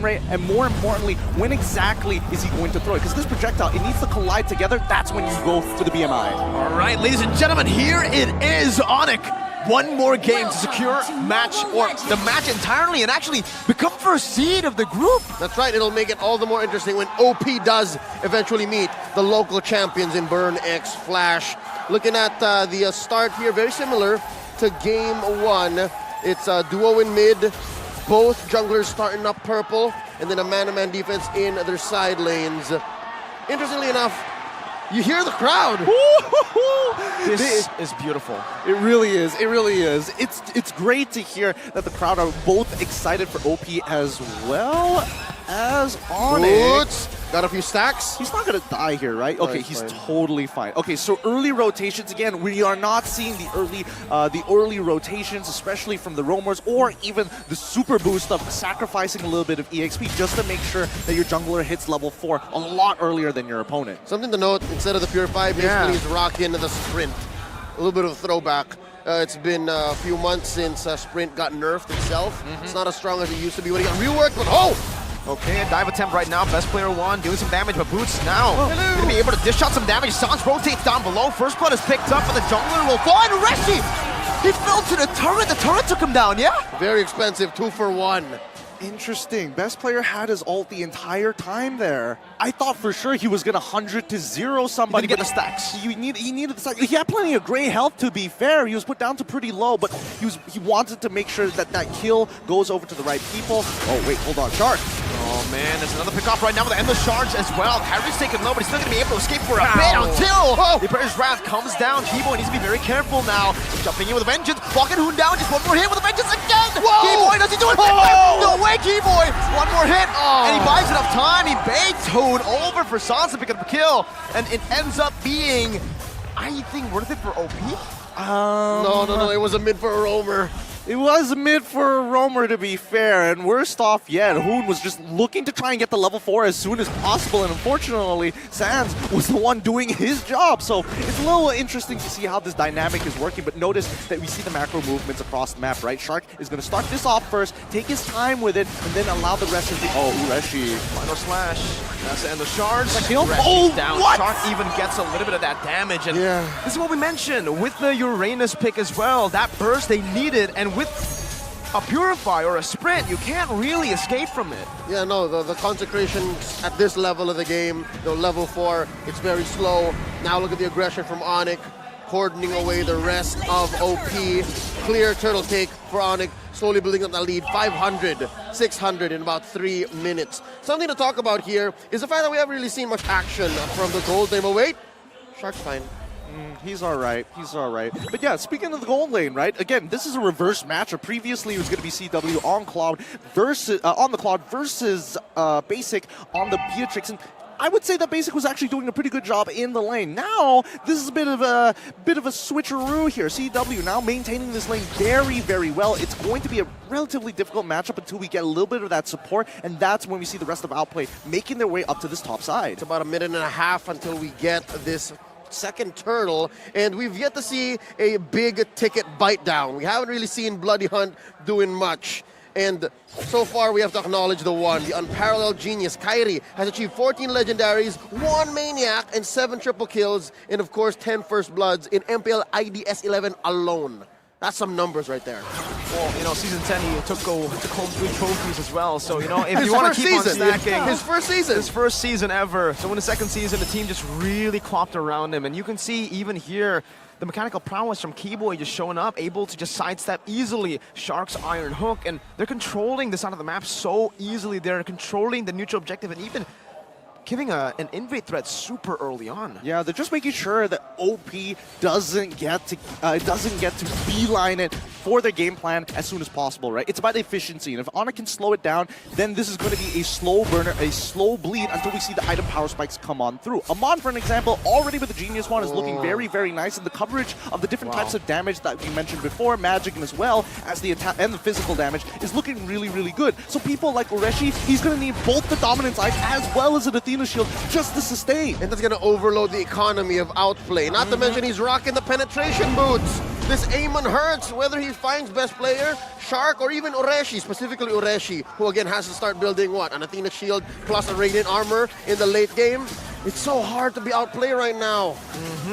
rate, and more importantly, when exactly is he going to throw it? Because this projectile, it needs to collide together. That's when you go for the BMI. All right, ladies and gentlemen, here it is, ONIC. One more game to secure match, or the match entirely, and actually become first seed of the group. That's right, it'll make it all the more interesting when OP does eventually meet the local champions in Burn X Flash. Looking at the start here, very similar to game one. It's a duo in mid, both junglers starting up purple, and then a man-to-man defense in their side lanes. Interestingly enough, you hear the crowd. This is beautiful. It really is. It really is. It's great to hear that the crowd are both excited for OP as well as ONIC. Got a few stacks. He's not going to die here, right? Okay, he's totally fine. Okay, so early rotations again. We are not seeing the early rotations, especially from the roamers, or even the super boost of sacrificing a little bit of EXP just to make sure that your jungler hits level 4 a lot earlier than your opponent. Something to note: instead of the Purify, basically he's rocking the Sprint. A little bit of a throwback. It's been a few months since Sprint got nerfed itself. It's not as strong as it used to be when he got reworked, but Okay, a dive attempt right now. Best player one doing some damage, but Boots now going to be able to dish out some damage. Sans rotates down below. First blood is picked up, but the jungler will fall. And Reshi, he fell to the turret. The turret took him down, yeah? Very expensive, 2 for 1. Interesting. Best player had his ult the entire time there. I thought for sure he was going to 100 to 0 somebody. He didn't get the stacks. He needed the stacks. He had plenty of gray health, to be fair. He was put down to pretty low, but he wanted to make sure that that kill goes over to the right people. Oh, wait, hold on. Shark. Oh, man, there's another pick off right now with the Endless Shards as well. Harry's taken low, but he's still going to be able to escape for a bit until the Emperor's Wrath comes down. Keyboy needs to be very careful now. Jumping in with a vengeance. Walking Hoon down. Just one more hit with a vengeance again. Keyboy, does he do it? No way, Keyboy. One more hit. And he buys enough time. He baits Hoon over for Sans to pick up a kill. And it ends up being, I think, worth it for OP. No, it was a mid for a roamer. It was a mid for a roamer, to be fair, and worst off yet, Hoon was just looking to try and get the level 4 as soon as possible, and unfortunately, Sans was the one doing his job. So it's a little interesting to see how this dynamic is working, but notice that we see the macro movements across the map, right? Shark is going to start this off first, take his time with it, and then allow the rest of the... Oh, Reshi. Final slash. That's the end of Shards. Oh, down. what? Shark even gets a little bit of that damage, and this is what we mentioned with the Uranus pick as well. That burst they needed, and with a Purify or a Sprint, you can't really escape from it. Yeah, no, the consecration at this level of the game, level 4, it's very slow. Now look at the aggression from ONIC, cordoning away the rest of OP. Clear turtle take for ONIC, slowly building up that lead, 500, 600 in about 3 minutes. Something to talk about here is the fact that we haven't really seen much action from the gold lane. But wait, Shark's fine. He's all right. He's all right. But yeah, speaking of the gold lane, right? Again, this is a reverse matchup. Previously, it was going to be CW on Cloud versus Basic on the Beatrix, and I would say that Basic was actually doing a pretty good job in the lane. Now, this is a bit of a switcheroo here. CW now maintaining this lane very, very well. It's going to be a relatively difficult matchup until we get a little bit of that support, and that's when we see the rest of Outplay making their way up to this top side. It's about a minute and a half until we get this second turtle, and we've yet to see a big ticket bite down. We haven't really seen Bloody Hunt doing much. And so far, we have to acknowledge the unparalleled genius. Kairi has achieved 14 legendaries, 1 maniac, and 7 triple kills, and of course 10 first bloods in MPL IDS 11 alone. That's some numbers right there. Well, season 10, he took home 3 trophies as well. So, if you want to keep on stacking. His first season. His first season ever. So in the second season, the team just really clopped around him. And you can see even here, the mechanical prowess from Keyboy just showing up, able to just sidestep easily Shark's Iron Hook. And they're controlling this side of the map so easily. They're controlling the neutral objective and even giving an invade threat super early on. Yeah, they're just making sure that OP doesn't get to beeline it for their game plan as soon as possible, right? It's about efficiency, and if ONIC can slow it down, then this is going to be a slow burner, a slow bleed until we see the item power spikes come on through. Amon, for an example, already with the Genius one, is looking very, very nice, and the coverage of the different types of damage that we mentioned before, magic and as well as the attack and the physical damage, is looking really, really good. So people like Ureshi, he's going to need both the Dominance Eyes as well as an Athena Shield just to sustain. And that's going to overload the economy of Outplay. Not to mention he's rocking the penetration boots. This Amon hurts, whether he finds best player, Shark, or even Ureshi, specifically Ureshi, who again has to start building what? An Athena shield plus a Radiant armor in the late game. It's so hard to be outplayed right now.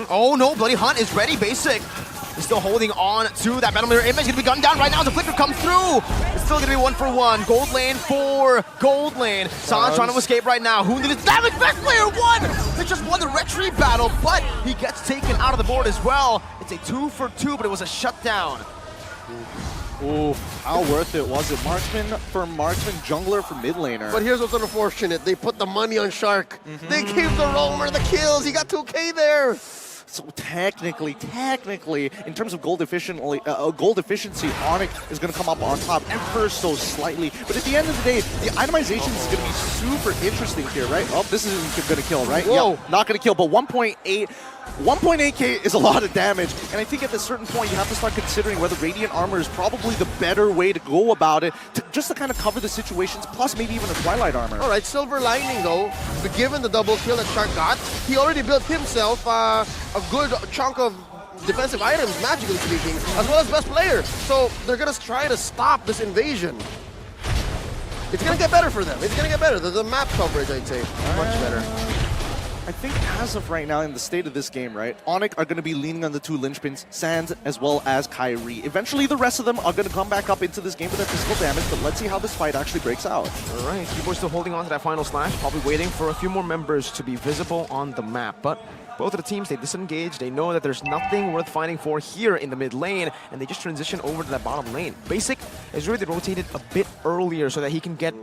Oh no, Bloody Hunt is ready, Basic. He's still holding on to that Battle Mirror image. Gonna be gunned down right now as the flicker comes through. It's still gonna be 1-for-1. Gold lane for Gold lane. Sans trying to escape right now. Who did his damage? Best player won! They just won the retreat battle, but he gets taken out of the board as well. It's a 2-for-2, but it was a shutdown. Ooh, how worth it was it? Marksman for Marksman, jungler for mid laner. But here's what's unfortunate. They put the money on Shark. They gave the roamer the kills. He got 2K there. So technically, in terms of gold efficiency, ONIC is going to come up on top ever so slightly. But at the end of the day, the itemization is going to be super interesting here, right? Oh, this isn't going to kill, right? Whoa. Yeah, not going to kill, but 1.8K is a lot of damage, and I think at a certain point you have to start considering whether Radiant Armor is probably the better way to go about it, just to kind of cover the situations, plus maybe even a Twilight Armor. All right, silver lining though, given the double kill that Shark got, he already built himself a good chunk of defensive items, magically speaking, as well as best player. So they're gonna try to stop this invasion. It's gonna get better for them. It's gonna get better. The map coverage, I'd say, much better. I think as of right now, in the state of this game, right, ONIC are going to be leaning on the two linchpins, Sans as well as Kyrie. Eventually, the rest of them are going to come back up into this game with that physical damage, but let's see how this fight actually breaks out. All right, Keyboard still holding on to that final slash, probably waiting for a few more members to be visible on the map. But both of the teams, they disengage. They know that there's nothing worth fighting for here in the mid lane, and they just transition over to that bottom lane. Basic is really rotated a bit earlier so that he can get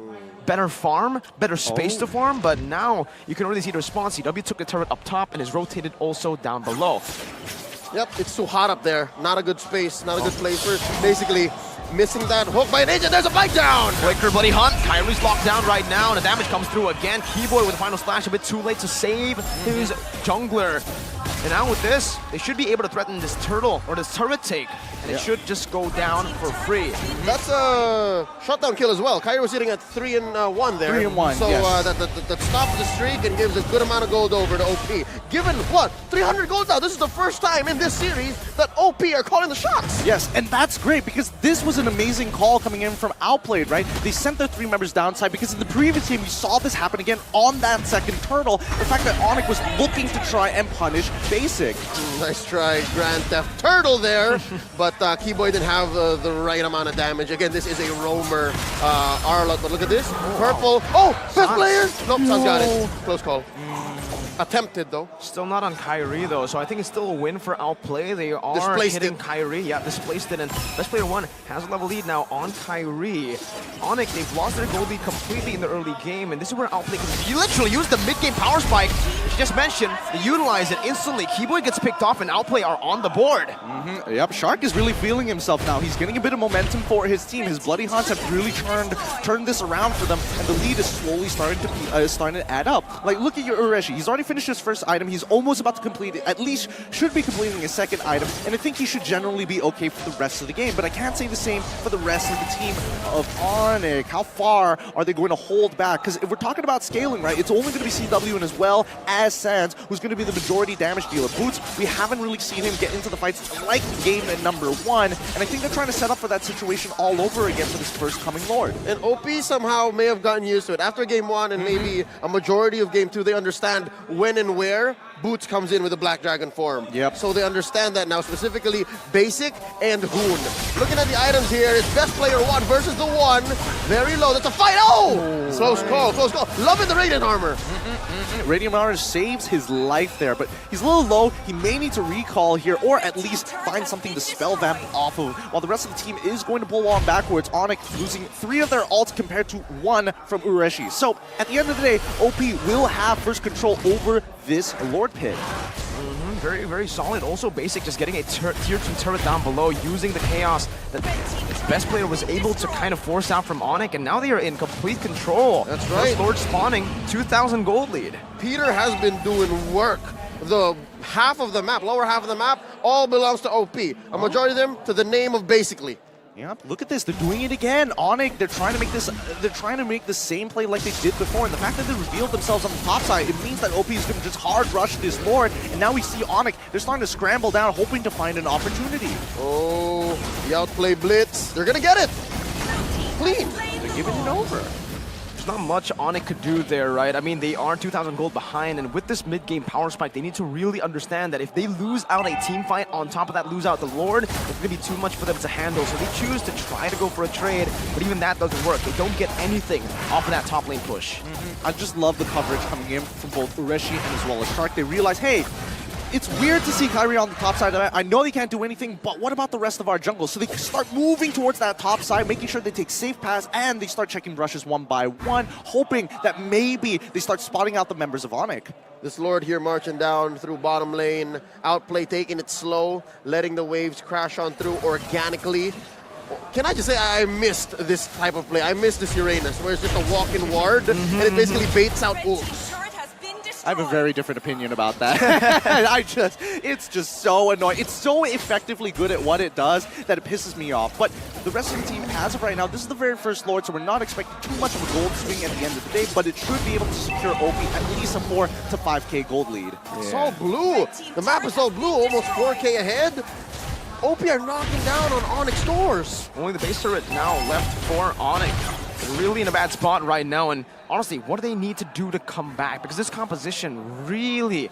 better farm, better space to farm, but now you can already see the response. CW took the turret up top and is rotated also down below. Yep, it's too hot up there. Not a good space, not a good place for basically missing that hook by an agent. There's a bite down! Flicker, Bloody Hunt. Kyrie's locked down right now, and the damage comes through again. Keyboy with the final slash, a bit too late to save his jungler. And now with this, they should be able to threaten this turtle or this turret take, and it should just go down for free. That's a shutdown kill as well. Kyrie was sitting at 3-1 there. 3-1, so yes. that stops the streak and gives a good amount of gold over to OP. Given what? 300 gold now. This is the first time in this series that OP are calling the shots. Yes, and that's great because this was an amazing call coming in from Outplay, right? They sent their 3 members downside because in the previous game we saw this happen again on that second turtle. The fact that ONIC was looking to try and punish Basic. Nice try, Grand Theft Turtle there, but Keyboy didn't have the right amount of damage. Again, this is a roamer Arlot, but look at this. Purple. Oh, best player! Nope, Sans got it. Close call. Attempted though. Still not on Kyrie though, so I think it's still a win for Outplay. They are Displaced hitting it. Kyrie. Yeah, displaced it, and best player 1 has a level lead now on Kyrie. ONIC, they've lost their gold lead completely in the early game, and this is where Outplay can literally use the mid-game power spike, which you just mentioned. They utilize it instantly. Keyboy gets picked off, and Outplay are on the board. Yep, Shark is really feeling himself now. He's getting a bit of momentum for his team. His Bloody Hunts have really turned this around for them, and the lead is slowly starting to add up. Like, look at your Ureshi. He's already finished his first item. He's almost about to complete it. At least should be completing his second item, and I think he should generally be okay for the rest of the game. But I can't say the same for the rest of the team of ONIC. How far are they going to hold back? Because if we're talking about scaling, right, it's only going to be CW and as well as Sans who's going to be the majority damage dealer. Boots, we haven't really seen him get into the fights like game number 1, and I think they're trying to set up for that situation all over again for this first coming Lord. And OP somehow may have gotten used to it. After game 1 and maybe a majority of game 2, they understand when and where Boots comes in with the Black Dragon form. Yep. So they understand that now, specifically Basic and Hoon. Looking at the items here, it's best player 1 versus the 1. Very low. That's a fight. Oh! Close call, close call. Loving the Radiant armor. Radiant Armor saves his life there, but he's a little low. He may need to recall here, or at least find something to spell vamp off of, while the rest of the team is going to pull on backwards. ONIC losing 3 of their ults compared to 1 from Ureshi. So, at the end of the day, OP will have first control over this Lord Pit. Very, very solid. Also, Basic just getting a tier 2 turret down below, using the chaos that its best player was able to kind of force out from ONIC, and now they are in complete control. That's right. First Lord spawning, 2,000 gold lead. Peter has been doing work. The half of the map, lower half of the map, all belongs to OP. A majority of them to the name of Basically. Yep, look at this. They're doing it again. ONIC, they're trying to make this. They're trying to make the same play like they did before. And the fact that they revealed themselves on the top side, it means that OP is going to just hard rush this Lord. And now we see ONIC. They're starting to scramble down, hoping to find an opportunity. Oh, the outplay blitz. They're gonna get it. Clean. They're giving it over. Not much ONIC could do there, right? I mean, they are 2,000 gold behind, and with this mid-game power spike, they need to really understand that if they lose out a team fight, on top of that lose out the Lord, it's going to be too much for them to handle. So they choose to try to go for a trade, but even that doesn't work. They don't get anything off of that top lane push. I just love the coverage coming in from both Ureshi and as well as Shark. They realize, hey, it's weird to see Kyrie on the top side of it. I know they can't do anything, but what about the rest of our jungle? So they start moving towards that top side, making sure they take safe paths, and they start checking brushes one by one, hoping that maybe they start spotting out the members of ONIC. This Lord here marching down through bottom lane. Outplay taking it slow, letting the waves crash on through organically. Can I just say I missed this type of play? I missed this Uranus, where it's just a walk-in ward, and it basically baits out ults. I have a very different opinion about that. It's just so annoying. It's so effectively good at what it does that it pisses me off. But the rest of the team, as of right now, this is the very first Lord, so we're not expecting too much of a gold swing at the end of the day, but it should be able to secure OP at least a 4 to 5k gold lead. Yeah. It's all blue. The map is all blue, almost 4k ahead. OP are knocking down on ONIC doors. Only the base turret now left for ONIC. Really in a bad spot right now, and honestly, what do they need to do to come back? Because this composition really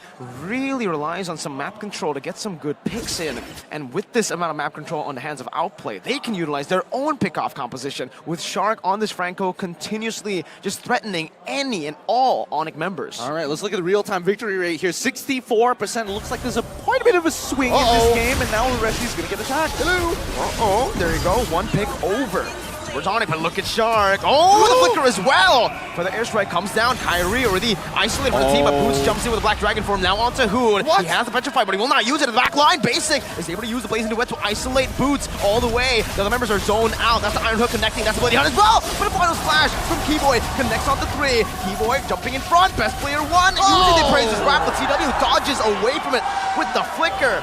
relies on some map control to get some good picks in. And with this amount of map control on the hands of Outplay, they can utilize their own pick-off composition with Shark on this Franco continuously just threatening any and all ONIC members. All right, let's look at the real-time victory rate here. 64%. Looks like there's quite a bit of a swing in this game, and now Ureshi's going to get attacked. Hello. There you go. One pick over. Where's ONIC, but look at Shark. Oh, the flicker as well. For the airstrike comes down. Kyrie already isolated for the team, but Boots jumps in with a Black Dragon form now onto Hoon. He has the Petrify, but he will not use it in the back line. Basic is able to use the Blazing Duet to isolate Boots all the way. The other members are zoned out. That's the Iron Hook connecting. That's the Bloody Hunt as well. But a final splash from Keyboy connects onto 3. Keyboy jumping in front. Best player 1. Using the praises wrap, but CW dodges away from it with the flicker.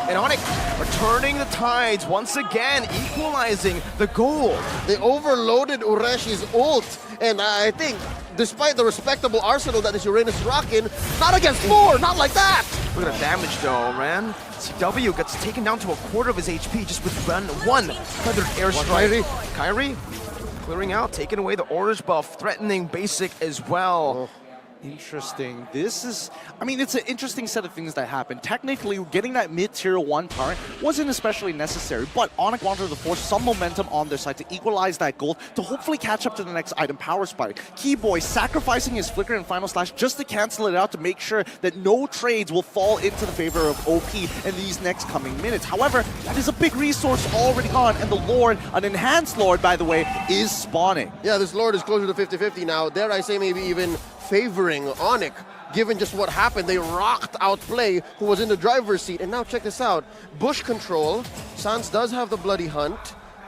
And ONIC returning the tides once again, equalizing the goal. They overloaded Ureshi's ult, and I think, despite the respectable arsenal that this Uranus is rocking, not against 4, not like that! Look at the damage though, man. CW gets taken down to a quarter of his HP just with one feathered airstrike. Kyrie clearing out, taking away the orange buff, threatening Basic as well. Interesting. This is, I mean, it's an interesting set of things that happened. Technically, getting that mid-tier 1 turret wasn't especially necessary, but ONIC wanted to force some momentum on their side to equalize that gold to hopefully catch up to the next item power spike. Keyboy sacrificing his flicker and final slash just to cancel it out to make sure that no trades will fall into the favor of OP in these next coming minutes. However, that is a big resource already gone, and the Lord, an enhanced Lord, by the way, is spawning. Yeah, this Lord is closer to 50-50 now. Dare I say maybe even favoring ONIC, given just what happened. They rocked Outplay, who was in the driver's seat. And now check this out. Bush control. Sans does have the Bloody Hunt.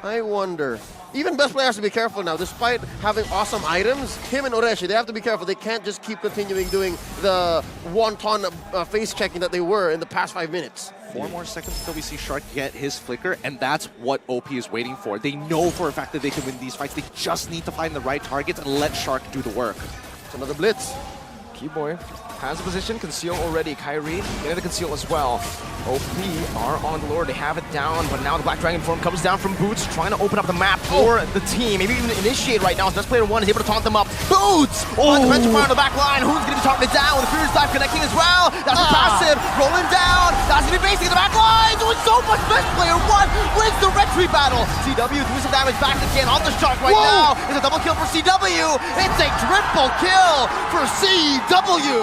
I wonder. Even best player has to be careful now. Despite having awesome items, him and Ureshi, they have to be careful. They can't just keep continuing doing the wonton face checking that they were in the past 5 minutes. 4 more seconds until we see Shark get his flicker, and that's what OP is waiting for. They know for a fact that they can win these fights. They just need to find the right targets and let Shark do the work. It's another blitz. Keyboy has a position, conceal already. Kyrie getting the conceal as well. OP are on the Lord, they have it down, but now the Black Dragon form comes down from Boots, trying to open up the map for the team. Maybe even initiate right now. Best player 1 is able to taunt them up. Boots! On the Petrify on the back line. Who's going to be taunted down with the Furious Dive connecting as well? That's a passive, rolling down. That's going to be basic in the back line, doing so much. Best player 1 wins the retreat battle. CW doing some damage back again on the Shark right now. It's a double kill for CW. It's a triple kill for CW.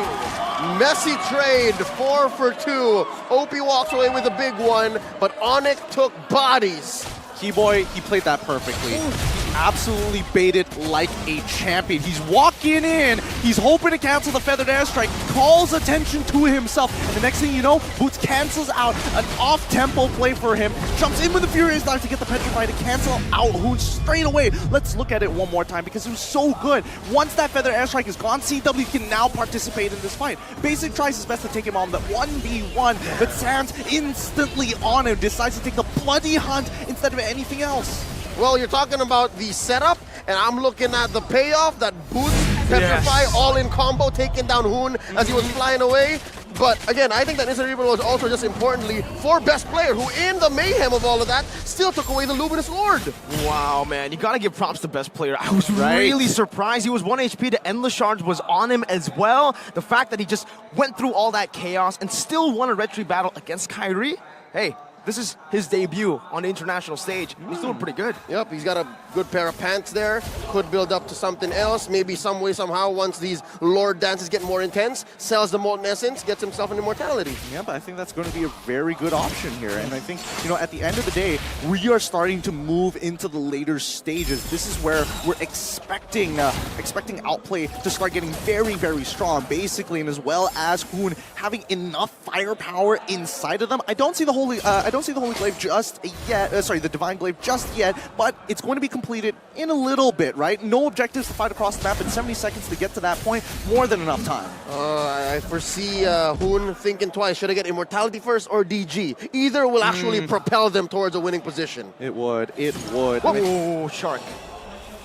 Messy trade, 4 for 2. OP walks away with a big one, but ONIC took bodies. Keyboy, he played that perfectly. He absolutely baited like a champion. He's walking in, he's hoping to cancel the feathered airstrike, calls attention to himself, and the next thing you know, Boots cancels out an off-tempo play for him, jumps in with the Furious Dive to get the Petrify to cancel out Hoon straight away. Let's look at it one more time because it was so good. Once that feathered airstrike is gone, CW can now participate in this fight. Basic tries his best to take him on that 1v1, but Sans instantly on him, decides to take the Bloody Hunt instead of anything else. Well, you're talking about the setup, and I'm looking at the payoff, that boots, Petrify, Yes. all-in combo, taking down Hoon as he was flying away. But again, I think that Instant Reaper was also just importantly for best player, who in the mayhem of all of that, still took away the Luminous Lord. Wow, man, you gotta give props to best player. I was Right. really surprised. He was 1 HP, the Endless Shards was on him as well. The fact that he just went through all that chaos and still won a Red Tree battle against Kyrie, hey, this is his debut on the international stage. He's doing pretty good. Yep, he's got a good pair of pants there. Could build up to something else. Maybe some way, somehow, once these Lord dances get more intense, sells the Molten Essence, gets himself an immortality. Yeah, but I think that's going to be a very good option here. And I think, you know, at the end of the day, we are starting to move into the later stages. This is where we're expecting Outplay to start getting very, very strong, basically, and as well as Hoon having enough firepower inside of them. I don't see the Holy Glaive just yet. The Divine Glaive just yet, but it's going to be completed in a little bit, right? No objectives to fight across the map in 70 seconds to get to that point. More than enough time. I foresee Hoon thinking twice. Should I get Immortality first or DG? Either will actually propel them towards a winning position. It would. It would. Oh, Shark.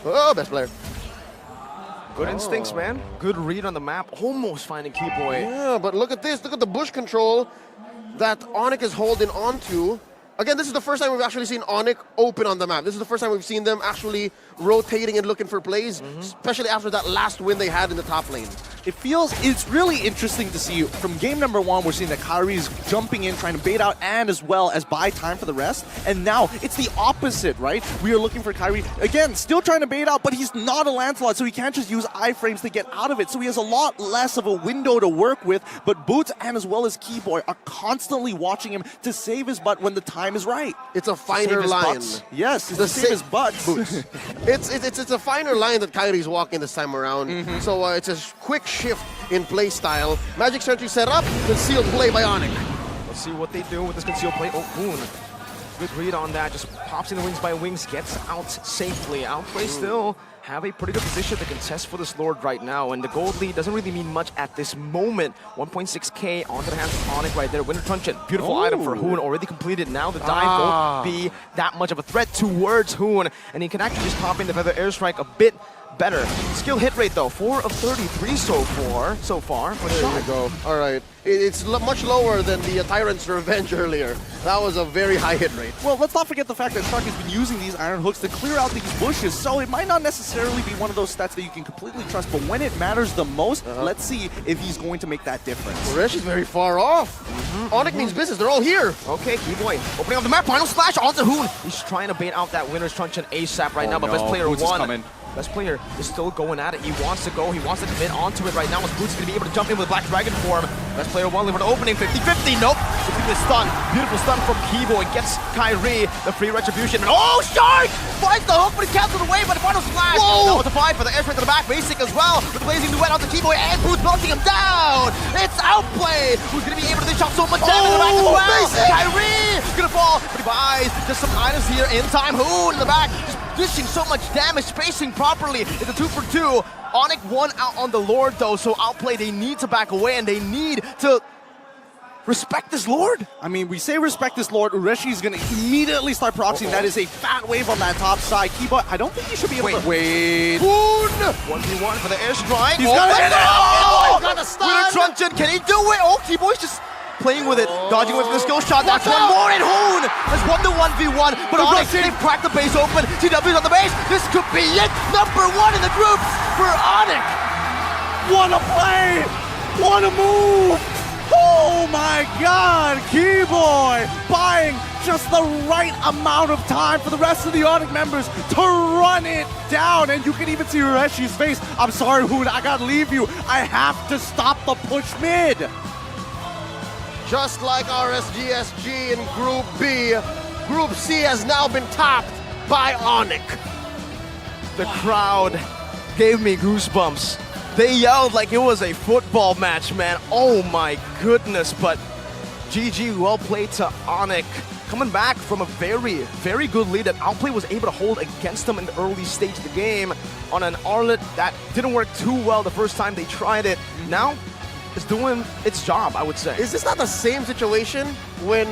Oh, best player. Good instincts, man. Good read on the map. Almost finding Keyboy. Yeah, but look at this. Look at the bush control that ONIC is holding on to. Again, this is the first time we've actually seen ONIC open on the map. This is the first time we've seen them actually rotating and looking for plays, especially after that last win they had in the top lane. It's really interesting to see from game number 1, we're seeing that Kyrie's jumping in, trying to bait out and as well as buy time for the rest. And now it's the opposite, right? We are looking for Kyrie, again, still trying to bait out, but he's not a Lancelot, so he can't just use iframes to get out of it. So he has a lot less of a window to work with, but Boots and as well as Keyboy are constantly watching him to save his butt when the time is right. It's a finer Save his line. butts. Yes, it's to save his butts. Boots. It's a finer line that Kyrie's walking this time around. So it's a quick shift in play style. Magic Sentry set up, concealed play by ONIC. Let's see what they do with this concealed play. Oh, Hoon. Good read on that. Just pops in the wings by wings, gets out safely. Outplay still have a pretty good position to contest for this Lord right now, and the gold lead doesn't really mean much at this moment. 1.6k onto the hands of ONIC right there. Winter Truncheon, beautiful item for Hoon, already completed. Now the dive won't be that much of a threat towards Hoon, and he can actually just pop in the Feather Airstrike a bit better. Skill hit rate though, 4 of 33 so far for There you go. All right. It's much lower than the Tyrant's Revenge earlier. That was a very high hit rate. Well, let's not forget the fact that Shark has been using these iron hooks to clear out these bushes, so it might not necessarily be one of those stats that you can completely trust, but when it matters the most, let's see if he's going to make that difference. Resh is very far off. ONIC means business. They're all here. Okay, Keyboy opening up the map. Final slash onto Hoon. He's trying to bait out that Winner's Truncheon ASAP right now, but best player Boots is won. coming. Best player is still going at it. He wants to go. He wants to commit onto it right now. Is Boots going to be able to jump in with Black Dragon form? Best player won for the opening. 50-50. Nope. The stun. Beautiful stun from Keyboy. Gets Kyrie the free retribution. And oh, Shark! Finds the hook, but he's canceled away by the final slash. That was a 5 for the airstrike to the back. Basic as well. With blazing duet onto Keyboy and Boots melting him down. It's Outplay who's going to be able to dish out so much damage in the back as well. Basic! Kyrie going to fall, but he buys just some items here in time. Hoon in the back. Just dishing so much damage, spacing properly. It's a 2 for 2. ONIC won out on the Lord though, so Outplay, they need to back away and they need to respect this Lord. I mean, we say respect this Lord. Ureshi's going to immediately start proxying. That is a fat wave on that top side. Keyboy, I don't think he should be able to... Wait. Hoon! 1v1 for the airstrike. He's got it. Oh, got a stun. Winter Truncheon, can he do it? Oh, Keyboy's just playing with it, dodging with the skill shot. That's one more, and Hoon has won the 1v1, but ONIC, they've cracked the base open. TW's on the base. This could be it. Number 1 in the group for ONIC. What a play! What a move! Oh my god! Keyboy buying just the right amount of time for the rest of the ONIC members to run it down. And you can even see Ureshi's face. I'm sorry, Hoon, I gotta leave you. I have to stop the push mid. Just like RSGSG in Group B, Group C has now been topped by ONIC. The crowd gave me goosebumps. They yelled like it was a football match, man. Oh my goodness, but GG, well played to ONIC. Coming back from a very, very good lead that Outplay was able to hold against them in the early stage of the game on an Arlet that didn't work too well the first time they tried it. Now, it's doing its job, I would say. Is this not the same situation when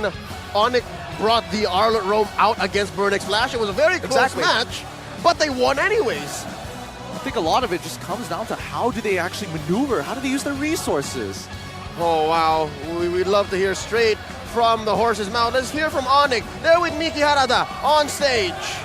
ONIC brought the Arlet Rome out against Burnix Flash. It was a very close Exactly. match, but they won anyways. I think a lot of it just comes down to how do they actually maneuver? How do they use their resources? Oh, wow. We'd love to hear straight from the horse's mouth. Let's hear from ONIC. They're with Miki Harada on stage.